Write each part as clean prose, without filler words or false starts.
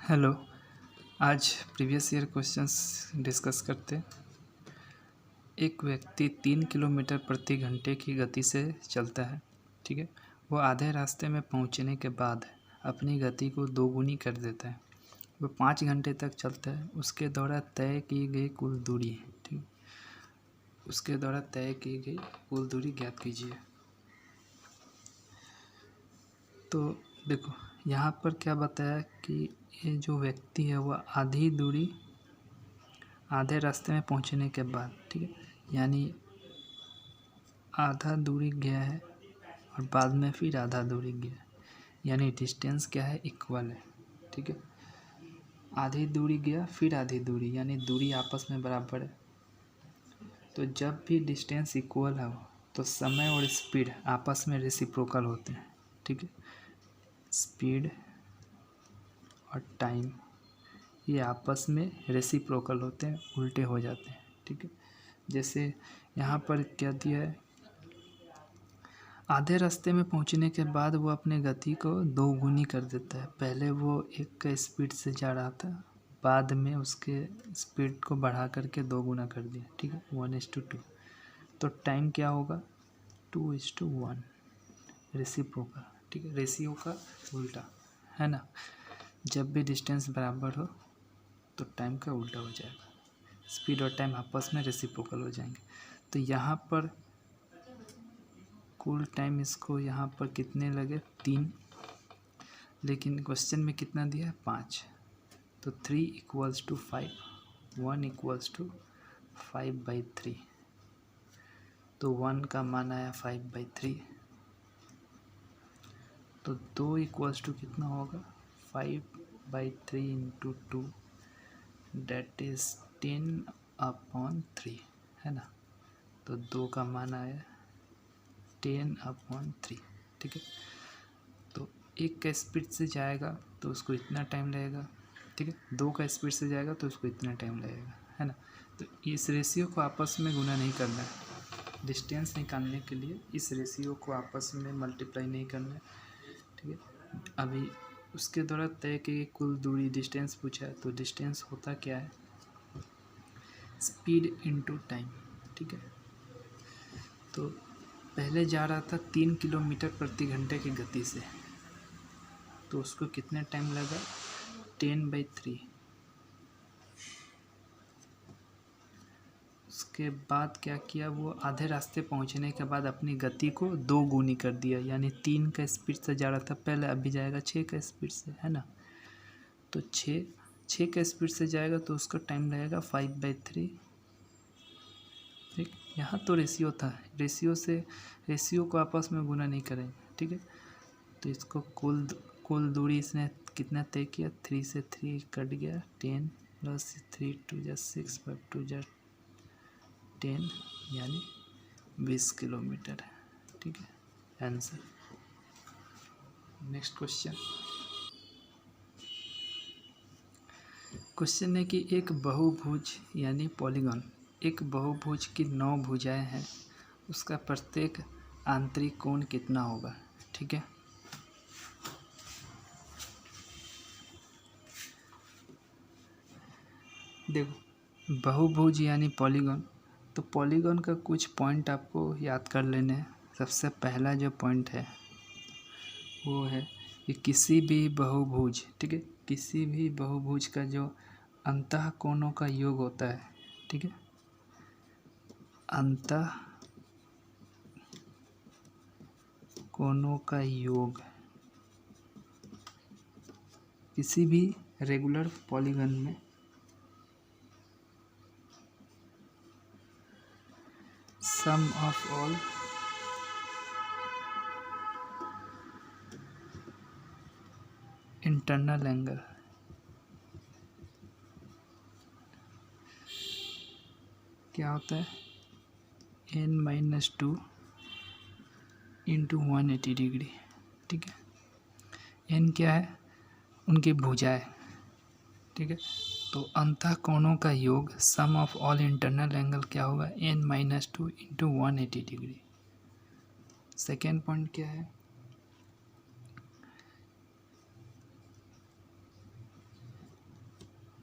Hello. आज previous year questions discuss करते हैं। एक व्यक्ति 3 किलोमीटर प्रति घंटे की गति से चलता है, ठीक है। वो आधे रास्ते में पहुंचने के बाद अपनी गति को दोगुनी कर देता है। वो 5 घंटे तक चलता है। उसके द्वारा तय की गई कुल दूरी, ठीक, उसके द्वारा तय की गई कुल दूरी ज्ञात कीजिए। तो देखो, यहाँ पर क्या बताया कि ये जो व्यक्ति है वह आधे रास्ते में पहुंचने के बाद, ठीक है, यानी आधा दूरी गया है और बाद में फिर आधा दूरी गया, यानी डिस्टेंस क्या है, इक्वल है, ठीक है। आधी दूरी गया फिर आधी दूरी, यानी दूरी आपस में बराबर है। तो जब भी डिस्टेंस इक्वल हो तो समय और स्पीड आपस में रेसिप्रोकल होते हैं, ठीक है। स्पीड और टाइम ये आपस में रेसिप्रोकल होते हैं, उल्टे हो जाते हैं, ठीक है। जैसे यहाँ पर क्या दिया है, आधे रास्ते में पहुँचने के बाद वो अपने गति को दोगुनी कर देता है। पहले वो 1 का स्पीड से जा रहा था, बाद में उसके स्पीड को बढ़ा करके 2 गुना कर दिया, ठीक है, 1:2। तो टाइम क्या होगा, 2:1, रेसिप्रोकल, ठीक है, रेशियो का उल्टा, है ना। जब भी डिस्टेंस बराबर हो तो टाइम का उल्टा हो जाएगा, स्पीड और टाइम आपस में रेसिप्रोकल हो जाएंगे। तो यहाँ पर कुल टाइम इसको यहाँ पर कितने लगे, 3, लेकिन क्वेश्चन में कितना दिया है, 5। तो 3 = 5, 1 = 5/3। तो 1 का मान आया 5/3। तो 2 = कितना होगा, 5/3 × 2, डेट इज़ 10/3, है ना। तो 2 का मान आया 10/3, ठीक है। तो 1 का स्पीड से जाएगा तो उसको इतना टाइम लगेगा, ठीक है। 2 का स्पीड से जाएगा तो उसको इतना टाइम लगेगा, है ना। तो इस रेशियो को आपस में गुना नहीं करना है। डिस्टेंस निकालने के लिए इस रेशियो को आपस में मल्टीप्लाई नहीं करना है, ठीक है। अभी उसके द्वारा तय की कुल दूरी डिस्टेंस पूछा है, तो डिस्टेंस होता क्या है, स्पीड इनटू टाइम, ठीक है। तो पहले जा रहा था 3 किलोमीटर प्रति घंटे की गति से, तो उसको कितने टाइम लगा, 10/3। उसके बाद क्या किया, वो आधे रास्ते पहुंचने के बाद अपनी गति को 2 गुनी कर दिया, यानी 3 का स्पीड से जा रहा था पहले, अभी जाएगा 6 का स्पीड से, है ना। तो 6 का स्पीड से जाएगा तो उसका टाइम लगेगा 5/3, ठीक। यहाँ तो रेशियो था, रेशियो को आपस में गुना नहीं करेंगे, ठीक है। तो इसको कुल दूरी इसने कितना तय किया, 3 से 3 कट गया, 10 + 3 2 6 5 2 10, यानी 20 किलोमीटर, ठीक है, आंसर। नेक्स्ट क्वेश्चन है कि एक बहुभुज यानी पॉलीगॉन, एक बहुभुज की 9 भुजाएं हैं, उसका प्रत्येक आंतरिक कोण कितना होगा, ठीक है। देखो, बहुभुज यानी पॉलीगॉन, तो पॉलीगॉन का कुछ पॉइंट आपको याद कर लेने हैं। सबसे पहला जो पॉइंट है वो है कि किसी भी बहुभुज, ठीक है, किसी भी बहुभुज का जो अंतः कोणों का योग होता है, ठीक है, अंतः कोणों का योग किसी भी रेगुलर पॉलीगॉन में सम ऑफ ऑल इंटरनल एंगल, क्या होता है, n-2 × 180 डिग्री, ठीक है। n क्या है, उनकी भुजाएं, ठीक है। तो अंतः कोणों का योग सम ऑफ ऑल इंटरनल एंगल क्या होगा, n-2 × 180 डिग्री। सेकेंड पॉइंट क्या है,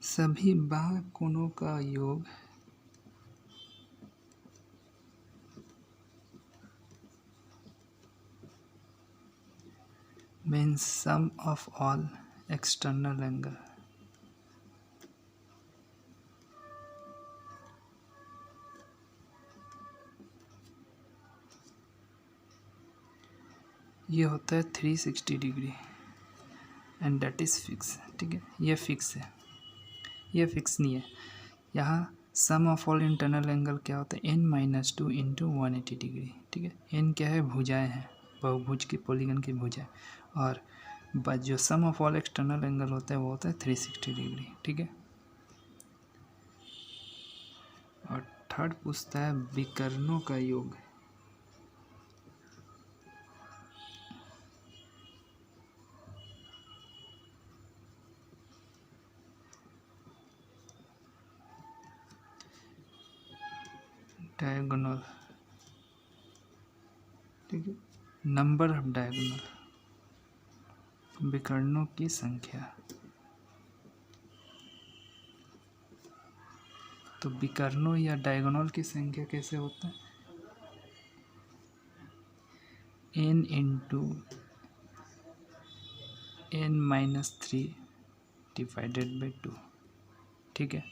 सभी बाह्य कोणों का योग means sum of all external angle. ये होता है 360 degree and that is fix. ठीक है, ये फिक्स है, ये फिक्स नहीं है। यहाँ सम ऑफ ऑल इंटरनल एंगल क्या होता है, n-2 इंटू 180 डिग्री। ठीक है, n क्या है, भुजाएं हैं, बहुभुज की पॉलीगन की भुजाएं, और जो सम ऑफ ऑल एक्सटर्नल एंगल होता है वो होता है 360 डिग्री। ठीक है, और थर्ड पूछता है विकर्णों का योग। डायगोनल, ठीक है, नंबर ऑफ डायगोनल, विकर्णों की संख्या। तो विकर्णों या डायगोनल की संख्या कैसे होता है, n into n-3 divided by 2। ठीक है,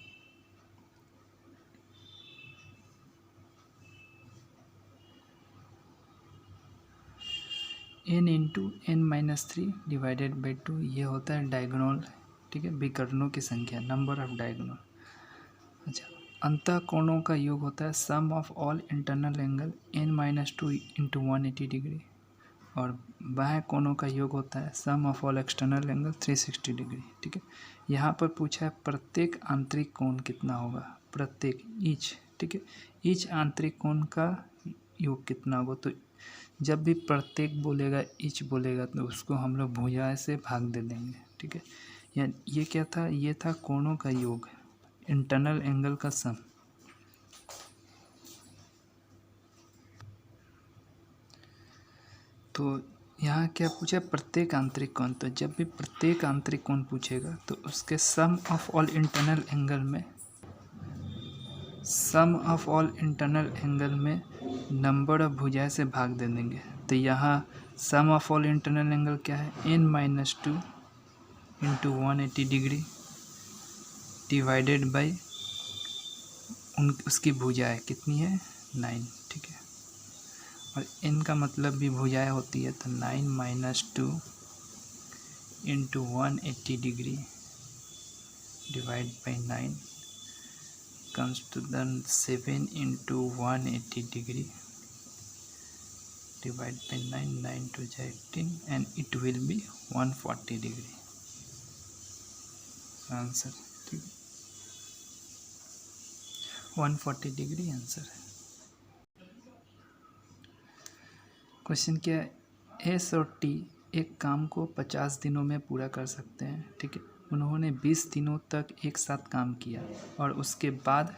n into n-3 divided by 2 ये होता है डायगोनल। ठीक है, विकर्णों की संख्या, नंबर ऑफ डायगोनल। अच्छा, अंतःकोणों का योग होता है sum of all internal angle n-2 into 180 degree, और बाह्य कोणों का योग होता है sum of all external angle 360 degree. ठीक है, यहाँ पर पूछा है प्रत्येक आंतरिक कोण कितना होगा, प्रत्येक, ईच। ठीक है, ईच आंतरिक कोण का योग कितना होगा। तो जब भी प्रत्येक बोलेगा, ईच बोलेगा, तो उसको हम लोग भुजा से भाग दे देंगे। ठीक है, या ये क्या था, ये था कोणों का योग, इंटरनल एंगल का सम। तो यहाँ क्या पूछा, प्रत्येक आंतरिक कोण। तो जब भी प्रत्येक आंतरिक कोण पूछेगा तो उसके सम ऑफ ऑल इंटरनल एंगल में, सम ऑफ ऑल इंटरनल एंगल में नंबर ऑफ भुजाएं से भाग दे देंगे। तो यहाँ सम ऑफ ऑल इंटरनल एंगल क्या है, n-2 into 180 degree divided by उसकी भुजाएं कितनी है, 9। ठीक है, और n का मतलब भी भुजाएं होती है, तो 9-2 into 180 degree divide by 9 comes to the 7 into 180 degree divide by 9, 9 to 18, and it will be 140 degree answer. ठीक, 140 डिग्री आंसर है। क्वेश्चन क्या है, एस और टी एक काम को 50 दिनों में पूरा कर सकते हैं। ठीक है, उन्होंने 20 दिनों तक एक साथ काम किया, और उसके बाद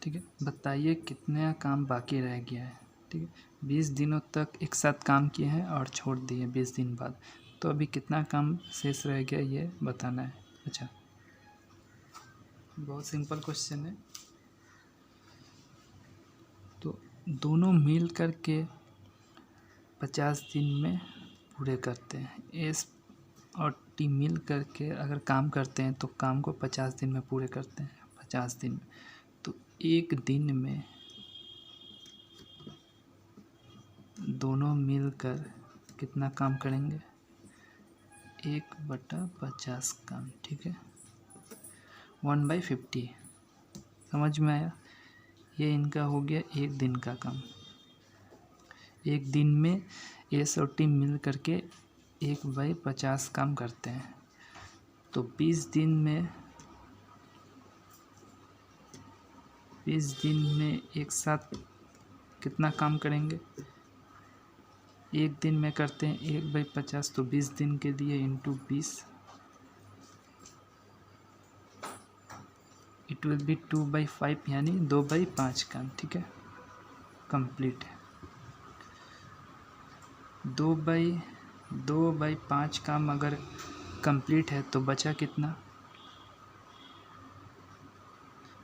ठीक है, बताइए कितना काम बाकी रह गया है। ठीक है, 20 दिनों तक एक साथ काम किए हैं और छोड़ दिए 20 दिन बाद, तो अभी कितना काम शेष रह गया ये बताना है। अच्छा, बहुत सिंपल क्वेश्चन है। तो दोनों मिल कर के 50 दिन में पूरे करते हैं। एस और टी मिल करके अगर काम करते हैं तो काम को 50 दिन में पूरे करते हैं, 50 दिन में। तो एक दिन में दोनों मिलकर कितना काम करेंगे, 1/50 काम। ठीक है, 1/50 समझ में आया। ये इनका हो गया एक दिन का काम। एक दिन में एस और टी मिल करके 1/50 काम करते हैं। तो 20 दिन में एक साथ कितना काम करेंगे, एक दिन में करते हैं 1/50, तो 20 दिन के लिए इंटू 20, इट विल बी 2/5 यानी 2/5 काम। ठीक है, कंप्लीट है। 2/5 2/5 काम अगर कंप्लीट है तो बचा कितना,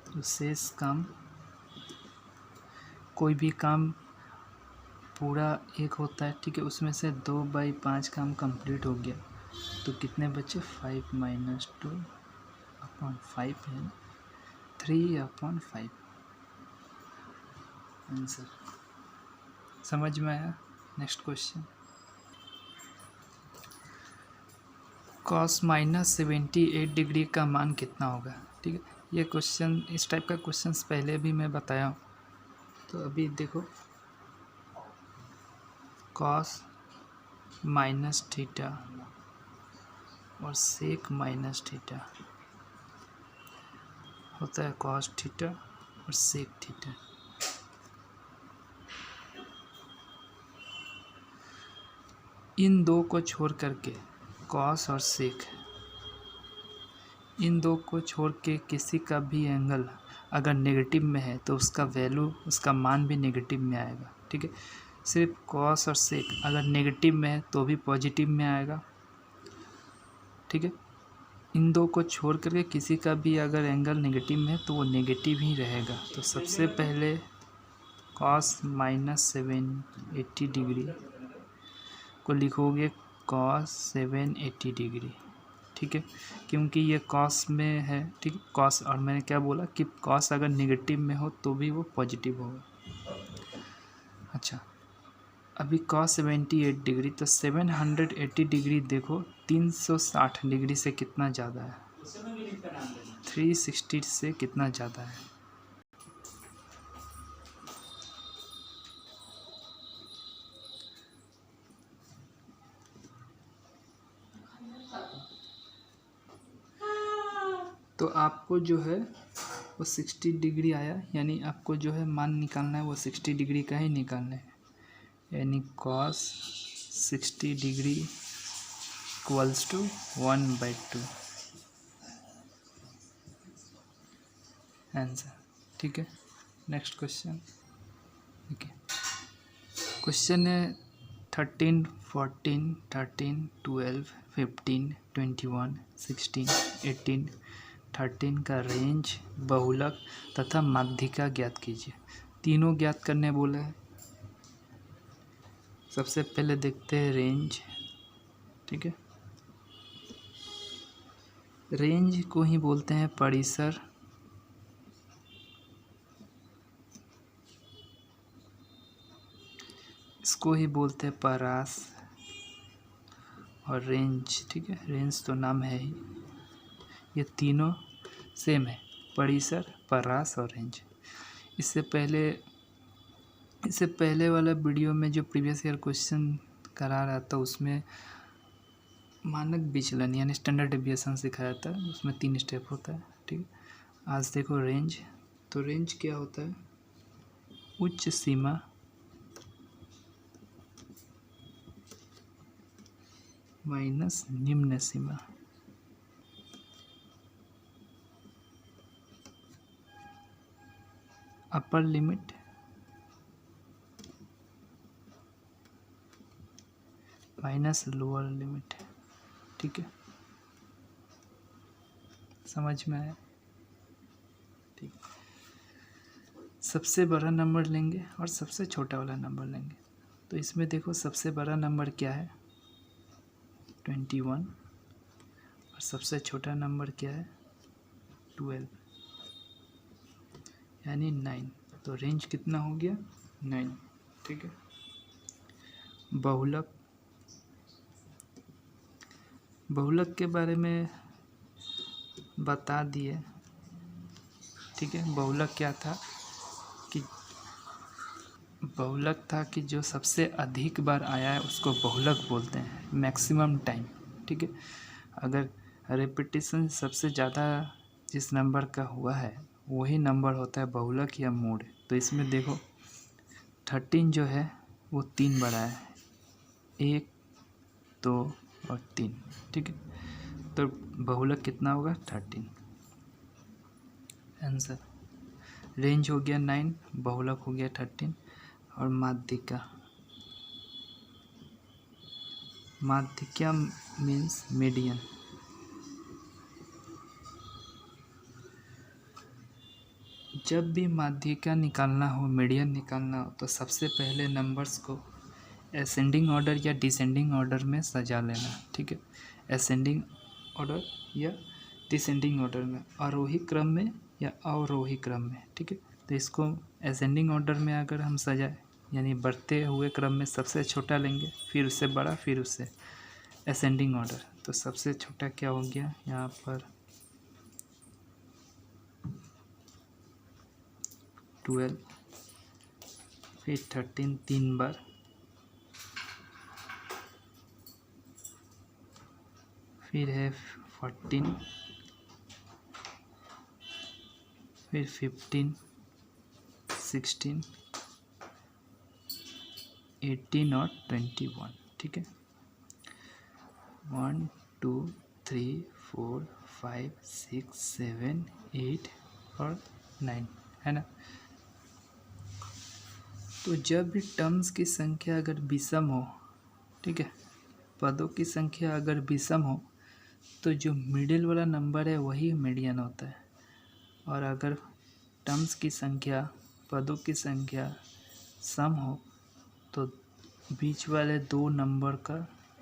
तो शेष काम, कोई भी काम पूरा एक होता है, ठीक है, उसमें से 2/5 काम कंप्लीट हो गया तो कितने बचे, 5-2/5 है, 3/5 आंसर। समझ में आया। नेक्स्ट क्वेश्चन, cos -78 डिग्री का मान कितना होगा, ठीक है। ये क्वेश्चन, इस टाइप का क्वेश्चंस पहले भी मैं बताया हूँ, तो अभी देखो, cos -थीटा और sec -थीटा होता है cos थीटा और sec थीटा। इन दो को छोड़ करके cos और sec, इन दो को छोड़ के किसी का भी एंगल अगर नेगेटिव में है तो उसका वैल्यू, उसका मान भी नेगेटिव में आएगा, ठीक है। सिर्फ cos और sec अगर नेगेटिव में है तो भी पॉजिटिव में आएगा, ठीक है। इन दो को छोड़ करके किसी का भी अगर एंगल नेगेटिव में है तो वो नेगेटिव ही रहेगा। तो सबसे पहले cos -780 डिग्री को लिखोगे cos 780 डिग्री, ठीक है, क्योंकि ये cos में है, ठीक, cos, और मैंने क्या बोला कि cos अगर नेगेटिव में हो तो भी वो पॉजिटिव होगा। अच्छा, अभी cos 78 डिग्री, तो 780 डिग्री देखो 360 डिग्री से कितना ज़्यादा है, 360 से कितना ज़्यादा है। तो आपको जो है वो 60 डिग्री आया, यानी आपको जो है मान निकालना है वो 60 डिग्री का ही निकालना है, यानी cos 60 degree equals to 1/2 answer, ठीक है। नेक्स्ट क्वेश्चन, ठीक है, क्वेश्चन है 13, 14, 13, 12, 15, 21, 16, 18, 13 का रेंज, बहुलक तथा माध्यिका ज्ञात कीजिए। तीनों ज्ञात करने बोला है। सबसे पहले देखते हैं रेंज, ठीक है। रेंज को ही बोलते हैं परिसर, इसको ही बोलते हैं परास और रेंज, ठीक है, रेंज तो नाम है ही। ये तीनों सेम है, परिसर, परास और रेंज। इससे पहले वाला वीडियो में जो प्रीवियस ईयर क्वेश्चन करा रहा था उसमें मानक विचलन यानी स्टैंडर्ड डेविएशन सिखाया था, उसमें 3 स्टेप होता है, ठीक है। आज देखो रेंज, तो रेंज क्या होता है, उच्च सीमा माइनस निम्न सीमा, upper limit minus lower limit, ठीक है। समझ में आया, ठीक। सबसे बड़ा नंबर लेंगे और सबसे छोटा वाला नंबर लेंगे। तो इसमें देखो सबसे बड़ा नंबर क्या है, 21, और सबसे छोटा नंबर क्या है, 12, यानी 9। तो रेंज कितना हो गया, 9, ठीक है। बहुलक, बहुलक के बारे में बता दिए, ठीक है। बहुलक क्या था कि बहुलक था कि जो सबसे अधिक बार आया है उसको बहुलक बोलते हैं, मैक्सिमम टाइम, ठीक है। अगर रिपीटिशन सबसे ज़्यादा जिस नंबर का हुआ है वही नंबर होता है बहुलक या मूड। तो इसमें देखो 13 जो है वो 3 बार आया है, 1, 2 और 3, ठीक है। तो बहुलक कितना होगा, 13 आंसर। रेंज हो गया 9, बहुलक हो गया 13, और माध्यिका, माध्यिका मीन्स मीडियन। जब भी माध्यिका निकालना हो, मीडियन निकालना हो, तो सबसे पहले नंबर्स को असेंडिंग ऑर्डर या डिसेंडिंग ऑर्डर में सजा लेना। ठीक है, असेंडिंग ऑर्डर या डिसेंडिंग ऑर्डर में, आरोही क्रम में या अवरोही क्रम में। ठीक है, तो इसको असेंडिंग ऑर्डर में अगर हम सजाए, यानी बढ़ते हुए क्रम में सबसे छोटा लेंगे, फिर उससे बड़ा, फिर उससे असेंडिंग ऑर्डर। तो सबसे छोटा क्या हो गया यहाँ पर 12, फिर 13 3 बार, फिर है 14, फिर 15, 16, 18 और 21। ठीक है, 1 2 3 4 5 6 7 8 और 9 है ना। तो जब भी टर्म्स की संख्या अगर विषम हो, ठीक है, पदों की संख्या अगर विषम हो, तो जो मिडिल वाला नंबर है वही मीडियन होता है। और अगर टर्म्स की संख्या, पदों की संख्या सम हो, तो बीच वाले दो नंबर का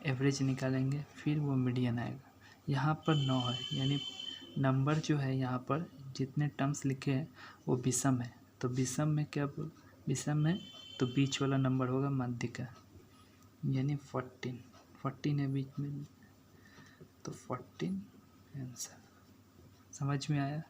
एवरेज निकालेंगे, फिर वो मीडियन आएगा। यहाँ पर 9 है, यानी नंबर जो है यहाँ पर जितने टर्म्स लिखे हैं वो विषम है। तो विषम में क्या, विषम है तो बीच वाला नंबर होगा माध्यिका, यानी 14 है बीच में, तो 14 आंसर। समझ में आया?